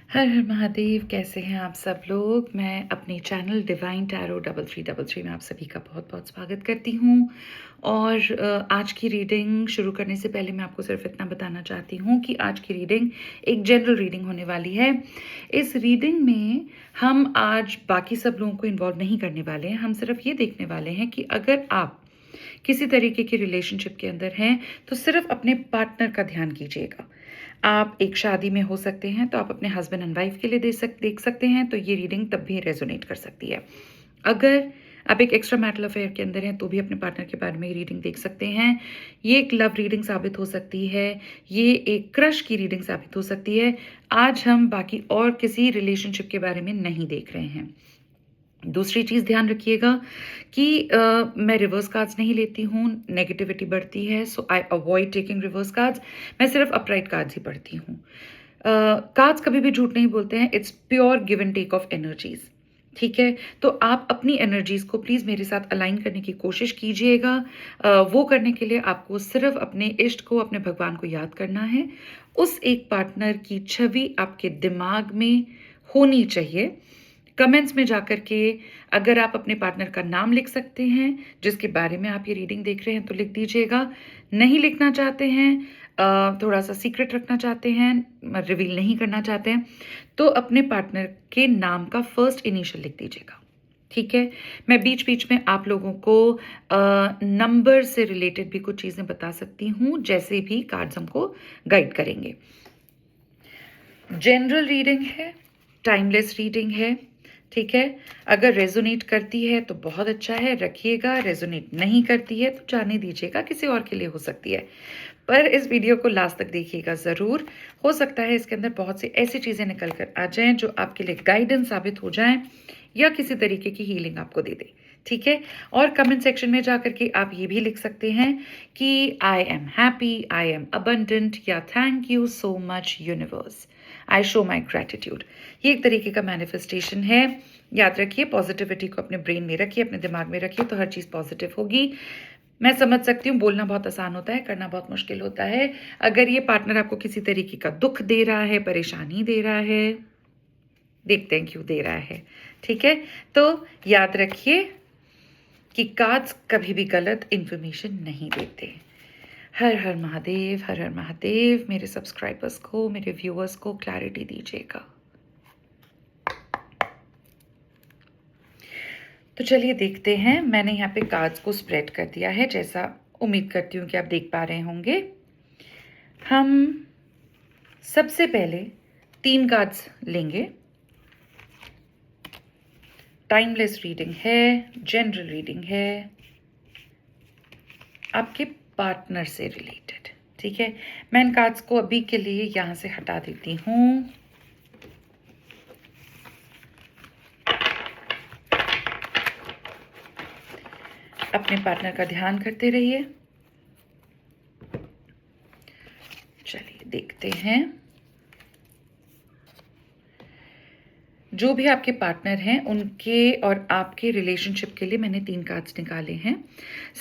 हर हर महादेव। कैसे हैं आप सब लोग। मैं अपने चैनल डिवाइन टैरो 3333 में आप सभी का बहुत बहुत स्वागत करती हूँ। और आज की रीडिंग शुरू करने से पहले मैं आपको सिर्फ इतना बताना चाहती हूँ कि आज की रीडिंग एक जनरल रीडिंग होने वाली है। इस रीडिंग में हम आज बाकी सब लोगों को इन्वॉल्व नहीं करने वाले हैं। हम सिर्फ ये देखने वाले हैं कि अगर आप किसी तरीके की रिलेशनशिप के अंदर हैं तो सिर्फ अपने पार्टनर का ध्यान कीजिएगा। आप एक शादी में हो सकते हैं तो आप अपने हस्बैंड एंड वाइफ के लिए देख सकते हैं, तो ये रीडिंग तब भी रेजोनेट कर सकती है। अगर आप एक एक्स्ट्रा मैरिटल अफेयर के अंदर हैं तो भी अपने पार्टनर के बारे में ये रीडिंग देख सकते हैं। ये एक लव रीडिंग साबित हो सकती है, ये एक क्रश की रीडिंग साबित हो सकती है। आज हम बाकी और किसी रिलेशनशिप के बारे में नहीं देख रहे हैं। दूसरी चीज़ ध्यान रखिएगा कि मैं रिवर्स कार्ड्स नहीं लेती हूँ, नेगेटिविटी बढ़ती है, so I avoid taking reverse cards. मैं सिर्फ अपराइट कार्ड्स ही पढ़ती हूँ। कार्ड्स कभी भी झूठ नहीं बोलते हैं, it's pure give and take of energies. ठीक है, तो आप अपनी एनर्जीज को प्लीज़ मेरे साथ अलाइन करने की कोशिश कीजिएगा। वो करने के लिए आपको सिर्फ अपने इष्ट को, अपने भगवान को याद करना है। उस एक पार्टनर की छवि आपके दिमाग में होनी चाहिए। कमेंट्स में जाकर के अगर आप अपने पार्टनर का नाम लिख सकते हैं जिसके बारे में आप ये रीडिंग देख रहे हैं तो लिख दीजिएगा। नहीं लिखना चाहते हैं, थोड़ा सा सीक्रेट रखना चाहते हैं, रिवील नहीं करना चाहते हैं, तो अपने पार्टनर के नाम का फर्स्ट इनिशियल लिख दीजिएगा। ठीक है, मैं बीच बीच में आप लोगों को नंबर से रिलेटेड भी कुछ चीज़ें बता सकती हूँ, जैसे भी कार्ड्स हमको गाइड करेंगे। जनरल रीडिंग है, टाइमलेस रीडिंग है। ठीक है, अगर रेजोनेट करती है तो बहुत अच्छा है, रखिएगा। रेजोनेट नहीं करती है तो जाने दीजिएगा, किसी और के लिए हो सकती है। पर इस वीडियो को लास्ट तक देखिएगा ज़रूर। हो सकता है इसके अंदर बहुत सी ऐसी चीज़ें निकल कर आ जाएं जो आपके लिए गाइडेंस साबित हो जाएं या किसी तरीके की हीलिंग आपको दे दे। ठीक है, और कमेंट सेक्शन में जाकर के आप ये भी लिख सकते हैं कि I am happy, I am abundant, या thank you so much universe, I show my gratitude. ये एक तरीके का मैनिफेस्टेशन है। याद रखिए, पॉजिटिविटी को अपने ब्रेन में रखिए, अपने दिमाग में रखिए, तो हर चीज़ पॉजिटिव होगी। मैं समझ सकती हूँ, बोलना बहुत आसान होता है, करना बहुत मुश्किल होता है। अगर ये पार्टनर आपको किसी तरीके का दुख दे रहा है, परेशानी दे रहा है, देखते हैं क्यों दे रहा है। ठीक है, तो याद रखिए कि कार्ड्स कभी भी गलत इंफॉर्मेशन नहीं देते। हर हर महादेव, हर हर महादेव। मेरे सब्सक्राइबर्स को, मेरे व्यूअर्स को क्लैरिटी दीजिएगा। तो चलिए देखते हैं। मैंने यहाँ पे कार्ड्स को स्प्रेड कर दिया है, जैसा उम्मीद करती हूँ कि आप देख पा रहे होंगे। हम सबसे पहले 3 कार्ड्स लेंगे। टाइमलेस रीडिंग है, जनरल रीडिंग है, आपके पार्टनर से रिलेटेड। ठीक है, मैं इन कार्ड्स को अभी के लिए यहाँ से हटा देती हूँ। अपने पार्टनर का ध्यान करते रहिए। चलिए देखते हैं। जो भी आपके पार्टनर हैं उनके और आपके रिलेशनशिप के लिए मैंने 3 कार्ड्स निकाले हैं।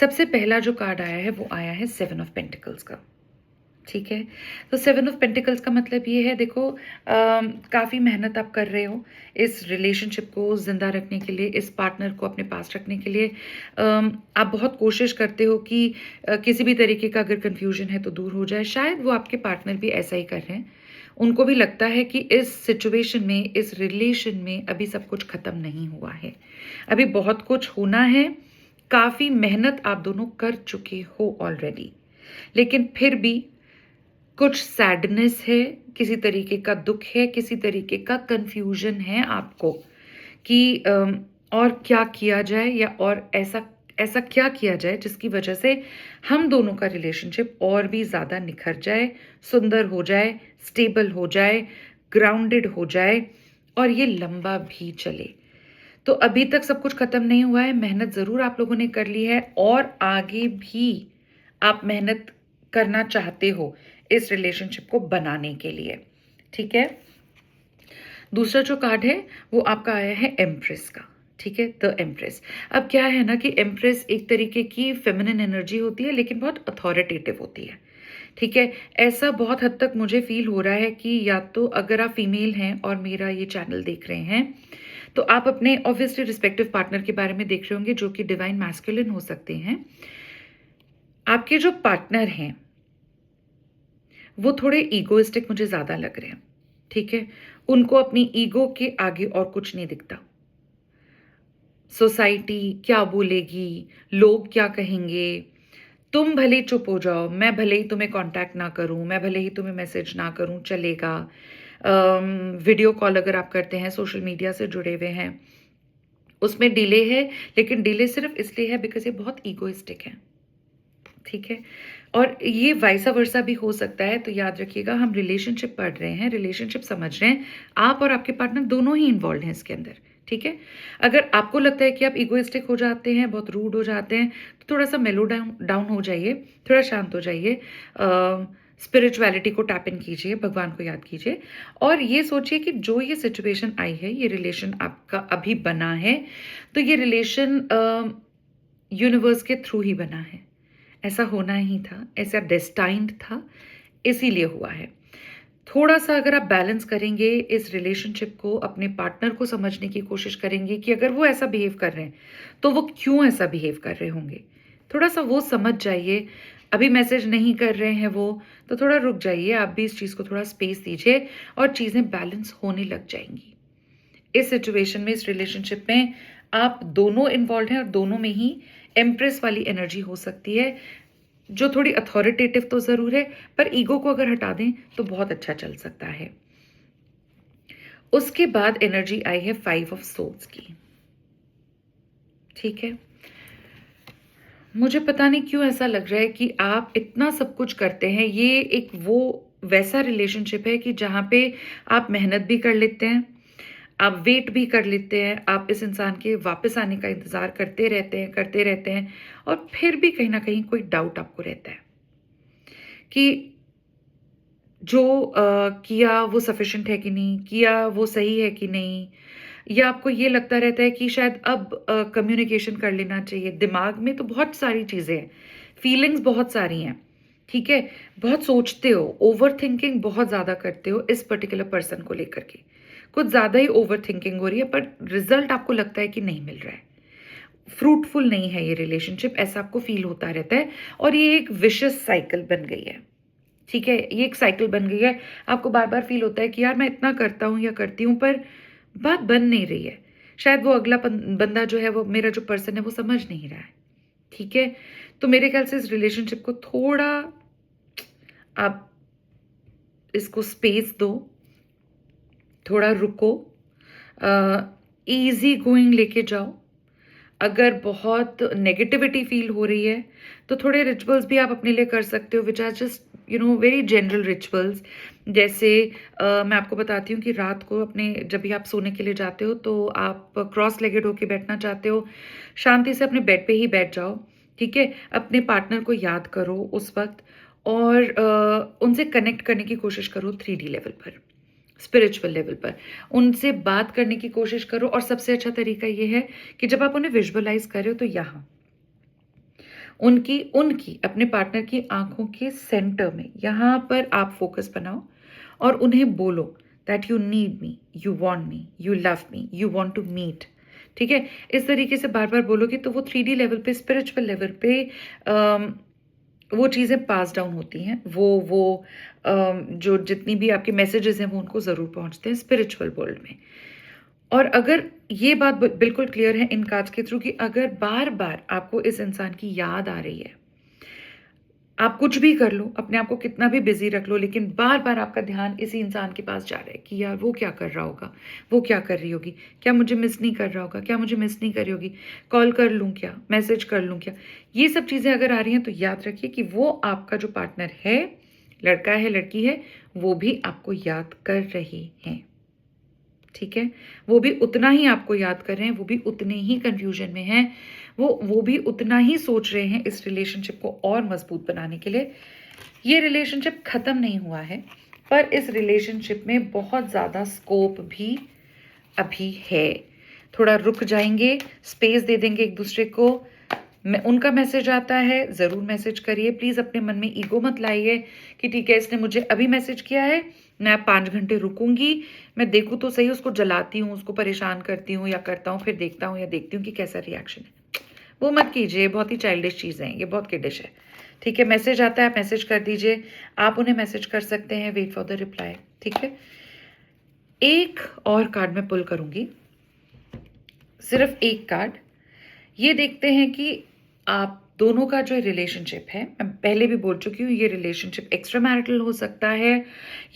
सबसे पहला जो कार्ड आया है वो आया है 7 ऑफ पेंटिकल्स का। ठीक है, तो 7 ऑफ पेंटिकल्स का मतलब ये है, देखो काफ़ी मेहनत आप कर रहे हो इस रिलेशनशिप को ज़िंदा रखने के लिए, इस पार्टनर को अपने पास रखने के लिए। आप बहुत कोशिश करते हो कि किसी भी तरीके का अगर कन्फ्यूजन है तो दूर हो जाए। शायद वो आपके पार्टनर भी ऐसा ही कर रहे हैं। उनको भी लगता है कि इस सिचुएशन में, इस रिलेशन में अभी सब कुछ ख़त्म नहीं हुआ है, अभी बहुत कुछ होना है। काफ़ी मेहनत आप दोनों कर चुके हो ऑलरेडी, लेकिन फिर भी कुछ सैडनेस है, किसी तरीके का दुख है, किसी तरीके का कंफ्यूजन है आपको कि और क्या किया जाए, या और ऐसा ऐसा क्या किया जाए जिसकी वजह से हम दोनों का रिलेशनशिप और भी ज़्यादा निखर जाए, सुंदर हो जाए, स्टेबल हो जाए, ग्राउंडेड हो जाए और ये लंबा भी चले। तो अभी तक सब कुछ खत्म नहीं हुआ है, मेहनत ज़रूर आप लोगों ने कर ली है और आगे भी आप मेहनत करना चाहते हो इस रिलेशनशिप को बनाने के लिए। ठीक है, दूसरा जो कार्ड है वो आपका आया है एम्प्रेस का। ठीक है, द एम्प्रेस। अब क्या है ना कि एम्प्रेस एक तरीके की फेमिनिन एनर्जी होती है, लेकिन बहुत अथॉरिटेटिव होती है। ठीक है? ऐसा बहुत हद तक मुझे फ़ील हो रहा है कि या तो अगर आप फीमेल हैं और मेरा ये चैनल देख रहे हैं, तो आप अपने ऑब्वियसली रिस्पेक्टिव पार्टनर के बारे में देख रहे होंगे जो कि डिवाइन मैस्कुलिन हो सकते हैं। आपके जो पार्टनर हैं, वो थोड़े ईगोइस्टिक मुझे ज़्यादा लग रहे हैं, ठीक है? उनको अपनी ईगो के आगे और कुछ नहीं दिखता। सोसाइटी क्या बोलेगी, लोग क्या कहेंगे, तुम भले ही चुप हो जाओ, मैं भले ही तुम्हें कांटेक्ट ना करूं, मैं भले ही तुम्हें मैसेज ना करूं, चलेगा। वीडियो कॉल अगर आप करते हैं, सोशल मीडिया से जुड़े हुए हैं, उसमें डिले है, लेकिन डिले सिर्फ इसलिए है बिकॉज ये बहुत ईगोइस्टिक है, ठीक है? और ये वाइसा वर्सा भी हो सकता है। तो याद रखिएगा, हम रिलेशनशिप पढ़ रहे हैं, रिलेशनशिप समझ रहे हैं, आप और आपके पार्टनर दोनों ही इन्वॉल्व हैं इसके अंदर, ठीक है? अगर आपको लगता है कि आप इगोइस्टिक हो जाते हैं, बहुत रूड हो जाते हैं, तो थोड़ा सा मेलो डाउन डाउन हो जाइए, थोड़ा शांत हो जाइए, स्पिरिचुअलिटी को टैप इन कीजिए, भगवान को याद कीजिए और ये सोचिए कि जो ये सिचुएशन आई है, ये रिलेशन आपका अभी बना है, तो ये रिलेशन यूनिवर्स के थ्रू ही बना है। ऐसा होना ही था, ऐसा डेस्टाइन्ड था, इसीलिए हुआ है। थोड़ा-सा अगर आप बैलेंस करेंगे इस रिलेशनशिप को, अपने पार्टनर को समझने की कोशिश करेंगे कि अगर वो ऐसा बिहेव कर रहे हैं, तो वो क्यों ऐसा बिहेव कर रहे होंगे? थोड़ा-सा वो समझ जाइए। अभी मैसेज नहीं कर रहे हैं वो, तो थोड़ा रुक जाइए, आप भी इस चीज़ को थोड़ा स्पेस दीजिए और चीज़ें बैलेंस होने लग जाएँगी। इस सिचुएशन में, इस रिलेशनशिप में आप दोनों इन्वॉल्वड हैं और दोनों में ही एम्प्रेस वाली एनर्जी हो सकती है, जो थोड़ी अथॉरिटेटिव तो ज़रूर है, पर ईगो को अगर हटा दें तो बहुत अच्छा चल सकता है। उसके बाद एनर्जी आई है 5 ऑफ सोल्स की, ठीक है? मुझे पता नहीं क्यों ऐसा लग रहा है कि आप इतना सब कुछ करते हैं। ये एक वो वैसा रिलेशनशिप है कि जहाँ पे आप मेहनत भी कर लेते हैं, आप वेट भी कर लेते हैं, आप इस इंसान के वापस आने का इंतज़ार करते रहते हैं और फिर भी कहीं न कहीं कोई डाउट आपको रहता है कि जो किया वो सफिशिएंट है कि नहीं, किया वो सही है कि नहीं, या आपको ये लगता रहता है कि शायद अब कम्युनिकेशन कर लेना चाहिए। दिमाग में तो बहुत सारी चीज़ें हैं, फीलिंग्स बहुत सारी हैं, ठीक है? बहुत सोचते हो, ओवरथिंकिंग बहुत ज़्यादा करते हो इस पर्टिकुलर पर्सन को लेकर के। कुछ ज़्यादा ही ओवरथिंकिंग हो रही है, पर रिज़ल्ट आपको लगता है कि नहीं मिल रहा है। फ्रूटफुल नहीं है ये रिलेशनशिप, ऐसा आपको फ़ील होता रहता है और ये एक विशियस साइकिल बन गई है। ठीक है? ये एक साइकिल बन गई है। आपको बार-बार फ़ील होता है कि यार मैं इतना करता हूँ या करती हूँ, पर बात बन नहीं रही है। शायद वो अगला बंदा जो है, वो मेरा जो पर्सन है वो समझ नहीं रहा है। ठीक है? तो मेरे ख़्याल से इस रिलेशनशिप को थोड़ा आप इसको स्पेस दो, थोड़ा रुको, ईज़ी गोइंग लेके जाओ। अगर बहुत नेगेटिविटी फ़ील हो रही है, तो थोड़े रिचुअल्स भी आप अपने लिए कर सकते हो, which are just very general rituals. जैसे मैं आपको बताती हूँ कि रात को अपने जब भी आप सोने के लिए जाते हो, तो आप क्रॉस लेगेड होके बैठना चाहते हो, शांति से अपने बेड पे ही बैठ जाओ, ठीक है? अपने पार्टनर को याद करो उस वक़्त और उनसे कनेक्ट करने की कोशिश करो 3D लेवल पर, स्पिरिचुअल लेवल पर। उनसे बात करने की कोशिश करो और सबसे अच्छा तरीका ये है कि जब आप उन्हें विजुअलाइज़ कर रहे हो, तो यहाँ उनकी उनकी अपने पार्टनर की आँखों के सेंटर में, यहाँ पर आप फ़ोकस बनाओ और उन्हें बोलो that you need me, you want me, you love me, you want to meet. ठीक है? इस तरीके से बार-बार बोलोगे तो वो 3D लेवल पे, स्पिरिचुअल लेवल पे वो चीज़ें पास डाउन होती हैं। वो जो जितनी भी आपके मैसेजेस हैं, वो उनको ज़रूर पहुँचते हैं स्पिरिचुअल वर्ल्ड में। और अगर ये बात बिल्कुल क्लियर है इन कार्ड्स के थ्रू कि अगर बार-बार आपको इस इंसान की याद आ रही है, आप कुछ भी कर लो, अपने आप को कितना भी बिज़ी रख लो, लेकिन बार-बार आपका ध्यान इसी इंसान के पास जा रहा है कि यार वो क्या कर रहा होगा? वो क्या कर रही होगी? क्या मुझे मिस नहीं कर रहा होगा? क्या मुझे मिस नहीं कर रही होगी? कॉल कर लूँ क्या? मैसेज कर लूँ क्या? ये सब चीज़ें अगर आ रही हैं, तो याद रखिए कि वो आपका जो पार्टनर है, लड़का है, लड़की है, वो भी आपको याद कर रहे हैं। ठीक है? वो भी उतना ही आपको याद कर रहे हैं, वो भी उतने ही कन्फ्यूज़न में हैं, वो भी उतना ही सोच रहे हैं इस रिलेशनशिप को और मज़बूत बनाने के लिए। ये रिलेशनशिप ख़त्म नहीं हुआ है, पर इस रिलेशनशिप में बहुत ज़्यादा स्कोप भी अभी है। थोड़ा रुक जाएँगे, स्पेस दे देंगे एक-दूसरे को, मैं उनका मैसेज आता है, ज़रूर मैसेज करिए। प्लीज़ अपने मन में ईगो मत लाइए कि ठीक है इसने मुझे अभी मैसेज किया है, मैं 5 घंटे रुकूंगी, मैं देखूँ तो सही, उसको जलाती हूँ, उसको परेशान करती हूँ या करता हूँ, फिर देखता हूँ या देखती हूँ कि कैसा रिएक्शन है। वो मत कीजिए, बहुत ही चाइल्डिश चीज़ें हैं ये, बहुत किडिश है। ठीक है, मैसेज आता है, आप मैसेज कर दीजिए, आप उन्हें मैसेज कर सकते हैं, वेट फॉर द रिप्लाई। ठीक है, एक और कार्ड मैं पुल करूंगी, सिर्फ एक कार्ड। ये देखते हैं कि आप दोनों का जो रिलेशनशिप है, मैं पहले भी बोल चुकी हूँ, ये रिलेशनशिप एक्स्ट्रा मैरिटल हो सकता है,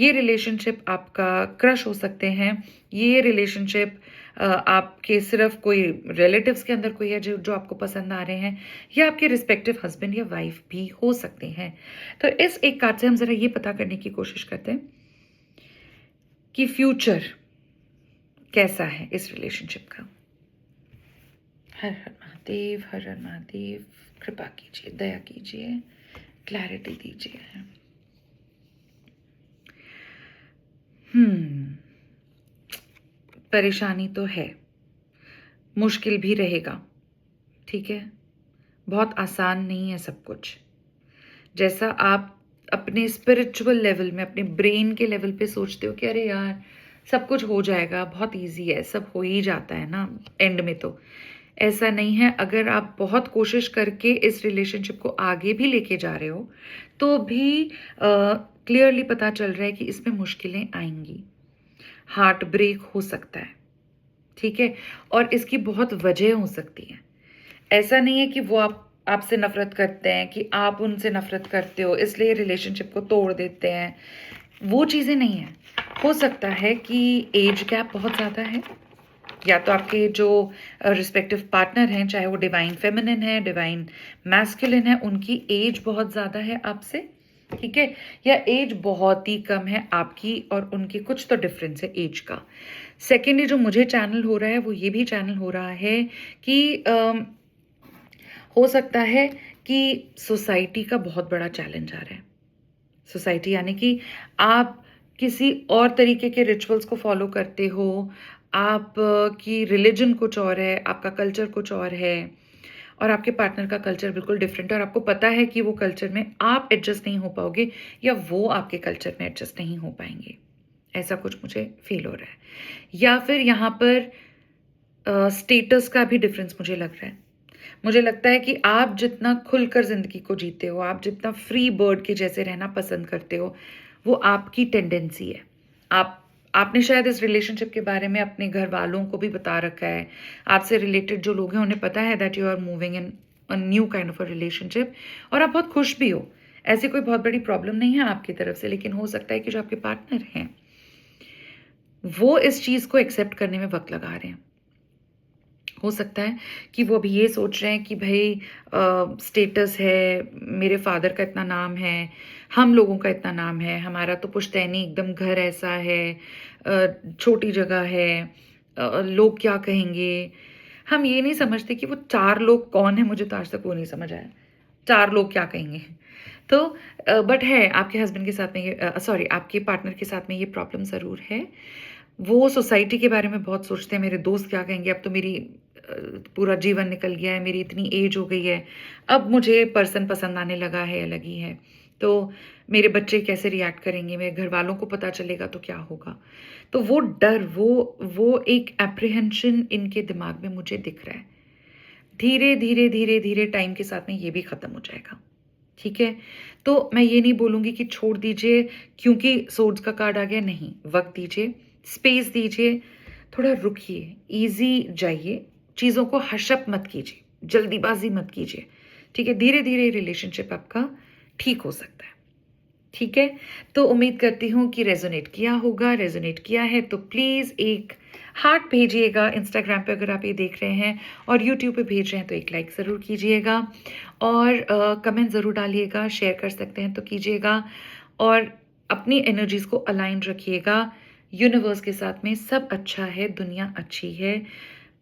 ये रिलेशनशिप आपका क्रश हो सकते हैं, ये रिलेशनशिप आपके सिर्फ कोई रिलेटिव्स के अंदर कोई है जो आपको पसंद आ रहे हैं, या आपके रिस्पेक्टिव हस्बैंड या वाइफ भी हो सकते हैं। तो इस एक कार्ड से हम जरा ये पता करने की कोशिश करते हैं कि फ्यूचर कैसा है इस रिलेशनशिप का। हर हर महादेव, हर हर महादेव, कृपा कीजिए, दया कीजिए, क्लैरिटी दीजिए। परेशानी तो है, मुश्किल भी रहेगा। ठीक है, बहुत आसान नहीं है सब कुछ। जैसा आप अपने स्पिरिचुअल लेवल में, अपने ब्रेन के लेवल पे सोचते हो कि अरे यार सब कुछ हो जाएगा, बहुत इजी है, सब हो ही जाता है ना एंड में, तो ऐसा नहीं है। अगर आप बहुत कोशिश करके इस रिलेशनशिप को आगे भी लेके जा रहे हो तो भी क्लियरली पता चल रहा है कि इसमें मुश्किलें आएंगी, हार्ट ब्रेक हो सकता है। ठीक है, और इसकी बहुत वजह हो सकती है। ऐसा नहीं है कि वो आपसे नफरत करते हैं, कि आप उनसे नफरत करते हो इसलिए रिलेशनशिप को तोड़ देते हैं, वो चीज़ें नहीं है। हो सकता है कि एज गैप बहुत ज़्यादा है, या तो आपके जो रिस्पेक्टिव पार्टनर हैं, चाहे वो डिवाइन फेमिनिन है, डिवाइन मैस्कुलिन है, उनकी एज बहुत ज़्यादा है आपसे। ठीक है, या एज बहुत ही कम है आपकी और उनकी, कुछ तो डिफरेंस है एज का। सेकेंडली जो मुझे चैनल हो रहा है वो ये भी चैनल हो रहा है कि हो सकता है कि सोसाइटी का बहुत बड़ा चैलेंज आ रहा है। सोसाइटी यानी कि आप किसी और तरीके के रिचुअल्स को फॉलो करते हो, आप की रिलीजन कुछ और है, आपका कल्चर कुछ और है, और आपके पार्टनर का कल्चर बिल्कुल डिफरेंट है, और आपको पता है कि वो कल्चर में आप एडजस्ट नहीं हो पाओगे या वो आपके कल्चर में एडजस्ट नहीं हो पाएंगे। ऐसा कुछ मुझे फील हो रहा है। या फिर यहाँ पर स्टेटस का भी डिफरेंस मुझे लग रहा है। मुझे लगता है कि आप जितना खुलकर ज़िंदगी को जीते हो, आप जितना फ्री बर्ड के जैसे रहना पसंद करते हो, वो आपकी टेंडेंसी है। आपने शायद इस रिलेशनशिप के बारे में अपने घर वालों को भी बता रखा है, आपसे रिलेटेड जो लोग हैं उन्हें पता है that you are moving in a new kind of a relationship, और आप बहुत खुश भी हो। ऐसी कोई बहुत बड़ी प्रॉब्लम नहीं है आपकी तरफ से, लेकिन हो सकता है कि जो आपके पार्टनर हैं वो इस चीज़ को एक्सेप्ट करने में वक्त लगा रहे हैं। हो सकता है कि वो अभी ये सोच रहे हैं कि भाई स्टेटस है, मेरे फादर का इतना नाम है, हम लोगों का इतना नाम है, हमारा तो पुश्तैनी एकदम घर ऐसा है, छोटी जगह है, लोग क्या कहेंगे। हम ये नहीं समझते कि वो 4 लोग कौन है, मुझे तो आज तक वो नहीं समझ आया, 4 लोग क्या कहेंगे। तो बट है आपके हस्बैंड के साथ में ये सॉरी आपके पार्टनर के साथ में ये प्रॉब्लम ज़रूर है। वो सोसाइटी के बारे में बहुत सोचते हैं, मेरे दोस्त क्या कहेंगे, अब तो मेरी पूरा जीवन निकल गया है, मेरी इतनी एज हो गई है, अब मुझे पर्सन पसंद आने लगा है, अलग ही है, तो मेरे बच्चे कैसे रिएक्ट करेंगे, मेरे घर वालों को पता चलेगा तो क्या होगा। तो वो डर, वो एक एप्रीहेंशन इनके दिमाग में मुझे दिख रहा है। धीरे धीरे धीरे धीरे टाइम के साथ में ये भी ख़त्म हो जाएगा। ठीक है, तो मैं ये नहीं बोलूँगी कि छोड़ दीजिए क्योंकि सोर्ड्स का कार्ड आ गया, नहीं, वक्त दीजिए, स्पेस दीजिए, थोड़ा रुकिए, ईज़ी जाइए, चीज़ों को हशप मत कीजिए, जल्दीबाजी मत कीजिए। ठीक है, धीरे धीरे रिलेशनशिप आपका ठीक हो सकता है। ठीक है, तो उम्मीद करती हूँ कि रेजोनेट किया होगा। रेजोनेट किया है तो प्लीज़ एक हार्ट भेजिएगा इंस्टाग्राम पे अगर आप ये देख रहे हैं, और यूट्यूब पे भेज रहे हैं तो एक लाइक ज़रूर कीजिएगा, और कमेंट ज़रूर डालिएगा, शेयर कर सकते हैं तो कीजिएगा, और अपनी एनर्जीज़ को अलाइन रखिएगा यूनिवर्स के साथ में। सब अच्छा है, दुनिया अच्छी है,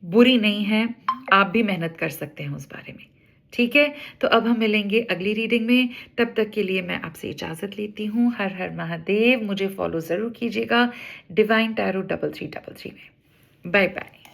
बुरी नहीं है, आप भी मेहनत कर सकते हैं उस बारे में। ठीक है, तो अब हम मिलेंगे अगली रीडिंग में, तब तक के लिए मैं आपसे इजाज़त लेती हूँ। हर हर महादेव। मुझे फॉलो ज़रूर कीजिएगा डिवाइन टैरो 3333 में। Bye bye.